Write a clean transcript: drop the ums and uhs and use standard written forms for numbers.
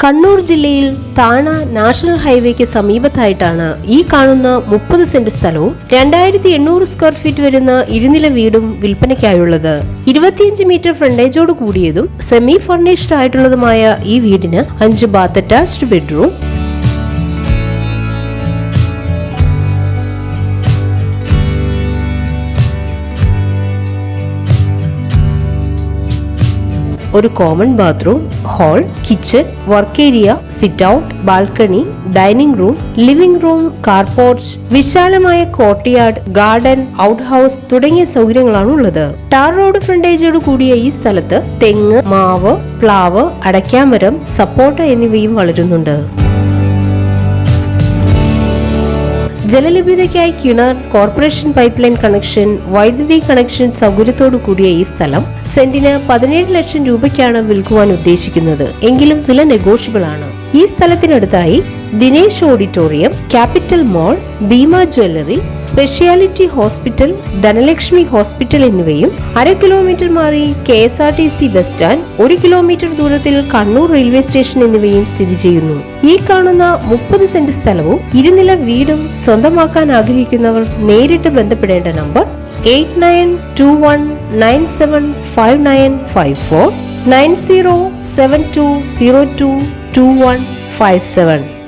കണ്ണൂർ ജില്ലയിൽ താണ നാഷണൽ ഹൈവേക്ക് സമീപത്തായിട്ടാണ് ഈ കാണുന്ന 30 സെന്റ് സ്ഥലവും 2800 സ്ക്വയർ ഫീറ്റ് വരുന്ന ഇരുനില വീടും വിൽപ്പനയ്ക്കായുള്ളത്. 25 മീറ്റർ ഫ്രണ്ടേജോട് കൂടിയതും സെമി ഫർണിഷ്ഡ് ആയിട്ടുള്ളതുമായ ഈ വീടിന് 5 ബാത്ത് അറ്റാച്ച്ഡ് ബെഡ്റൂം, ഒരു common bathroom, hall, kitchen, work area, sit out, balcony, dining room, living room, car porch, വിശാലമായ കോർട്ട്യാർഡ്, ഗാർഡൻ, ഔട്ട് ഹൗസ് തുടങ്ങിയ സൗകര്യങ്ങളാണ് ഉള്ളത്. ടാർ റോഡ് ഫ്രണ്ടേജോട് കൂടിയ ഈ സ്ഥലത്ത് തെങ്ങ്, മാവ്, പ്ലാവ്, അടയ്ക്കാമരം, സപ്പോട്ട എന്നിവയും വളരുന്നുണ്ട്. ജലലഭ്യതയ്ക്കായി കിണർ, കോർപ്പറേഷൻ പൈപ്പ് ലൈൻ കണക്ഷൻ, വൈദ്യുതി കണക്ഷൻ സൗകര്യത്തോടു കൂടിയ ഈ സ്ഥലം സെന്റിന് 17 ലക്ഷം രൂപയ്ക്കാണ് വിൽക്കുവാൻ ഉദ്ദേശിക്കുന്നത്. എങ്കിലും വില നെഗോഷ്യബിൾ ആണ്. ഈ സ്ഥലത്തിനടുത്തായി Dinesh auditorium, capital mall, Bhima jewellery, speciality hospital, Dhanalakshmi hospital എന്നിവയും 1/2 കിലോമീറ്റർ മാറി KSRTC ബസ് സ്റ്റാൻഡ്, 1 കിലോമീറ്റർ ദൂരത്തിൽ കണ്ണൂർ റെയിൽവേ സ്റ്റേഷൻ എന്നിവയും സ്ഥിതി ചെയ്യുന്നു. ഈ കാണുന്ന 30 സെന്റ് സ്ഥലവും ഇരുനില വീടും സ്വന്തമാക്കാൻ ആഗ്രഹിക്കുന്നവർ നേരിട്ട് ബന്ധപ്പെടേണ്ട നമ്പർ 8921975954 9072022157.